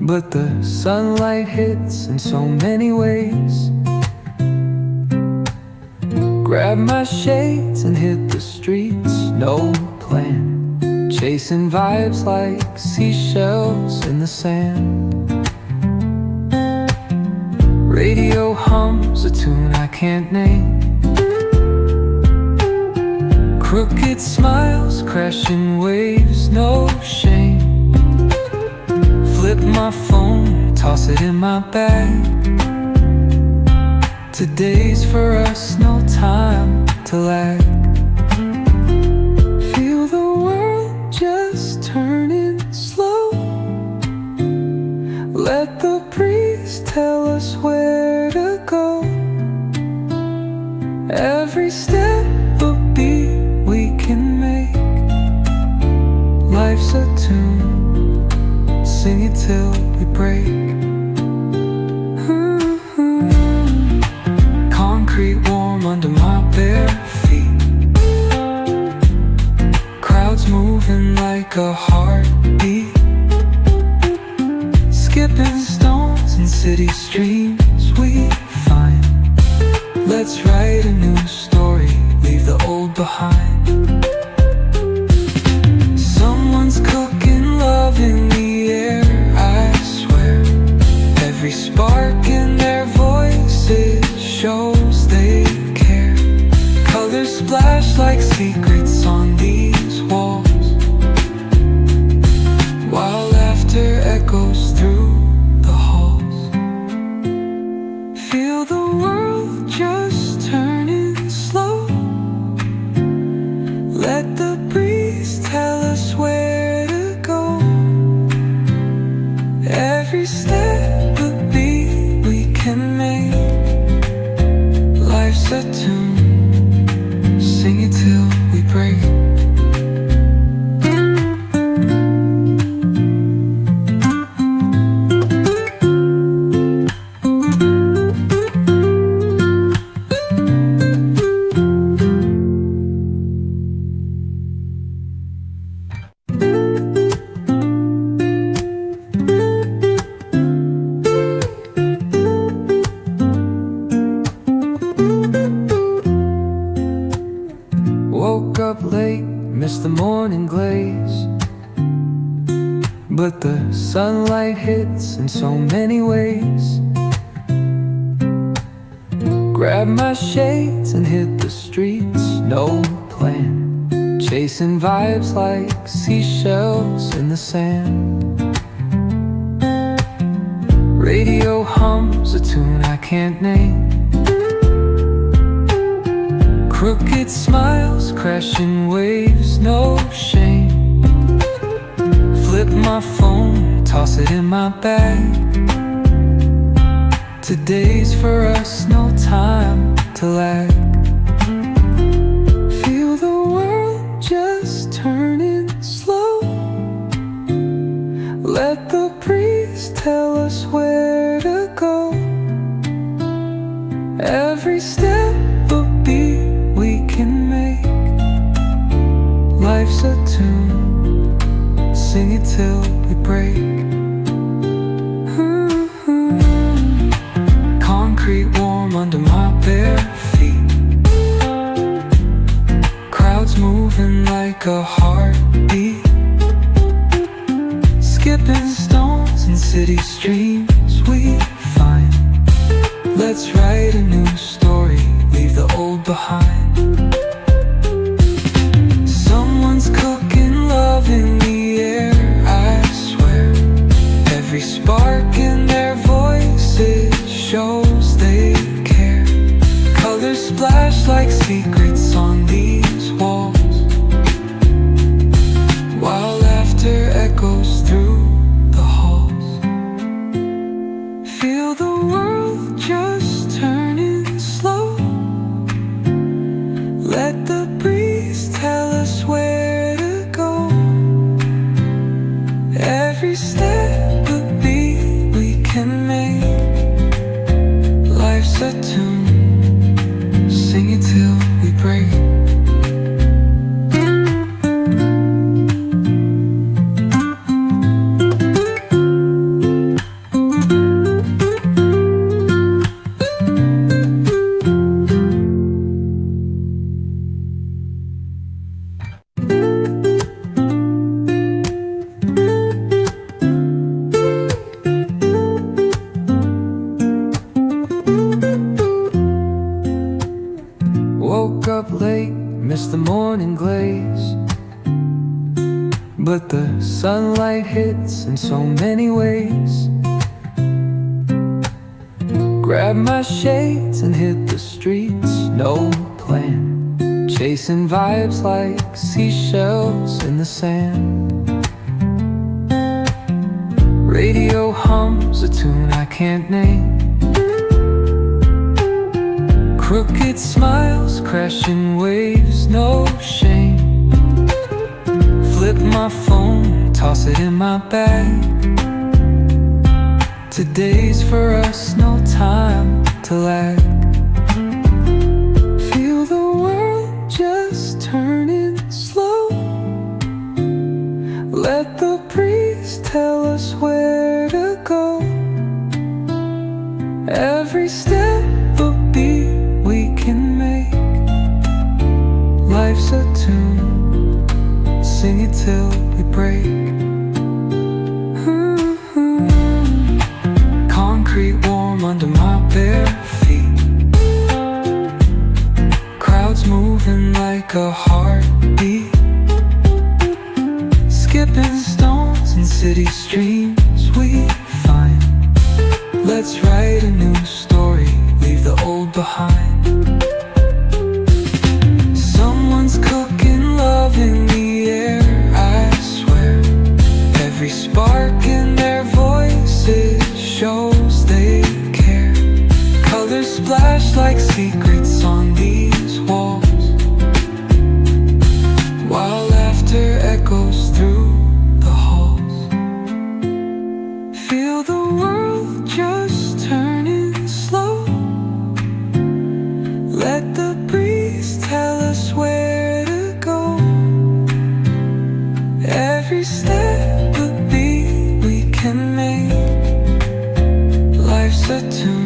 but the sunlight hits in so many ways. Grab my shades and hit the streets, no plan, chasing vibes like seashells in the sand. Radio hums a tune I can't name. Crooked smiles, crashing waves, no shame. Flip my phone, toss it in my bag. Today's for us, no time to lag. Feel the world just turning slow. Let the breeze tell us where to go. Every step a beat we can make. Life's a tune, sing it till we break. Concrete warm under my bare feet. Crowds moving like a heartbeat. Skipping stones in city streams we find. Let's write a new story, leave the old behind. Someone's cooking love in the air, I swear. Every spark in their voices shows they care. Colors splash like secrets on these walls, while laughter echoes through the halls. Feel the world just turning slow. Let the breeze tell us where to go. Every step a beat we can make. Life's a tune, sing it till we break. Woke up late, missed the morning glaze, but the sunlight hits in so many ways. Grab my shades and hit the streets, no plan, chasing vibes like seashells in the sand. Radio hums a tune I can't name. Crooked smiles, crashing waves, no shame. Flip my phone, toss it in my bag. Today's for us, no time to lag. Feel the world just turning slow. Let the breeze tell us where to go. Every step a beat we can make. Life's a tune, sing it till we break. Concrete warm under my bare feet. Crowds moving like a heartbeat. Skipping stones in city streams we find. Let's write a new story, leave the old behind. Someone's cooking love in the air, I swear. Every spark in their voices shows they care. Colors splash like secrets on these walls, while laughter echoes through the halls. Feel the world just turning slow. Let the breeze tell us where to go. Every step a beat we can make. Life's a tune, sing it till we break. hits in so many ways. Grab my shades and hit the streets, no plan, chasing vibes like seashells in the sand. Radio hums a tune I can't name. Crooked smiles, crashing waves, no shame. Flip my phone, toss it in my bag. Today's for us, no time to lag. Feel the world just turning slow. Let the breeze tell us where to go. Every step a beat we can make. Life's a tune, sing it till we break. Concrete warm under my bare feet. Crowds moving like a heartbeat. Skipping stones in city streams we find. Let's write a new story, leave the old behind. Someone's cooking love in the air, I swear. Every spark in their voices shows they care. Colors splash like secrets on these walls, while laughter echoes through the halls. Feel the world just turning slow. Let the breeze tell us where to go. Every step a beat we can make. Life's a tune,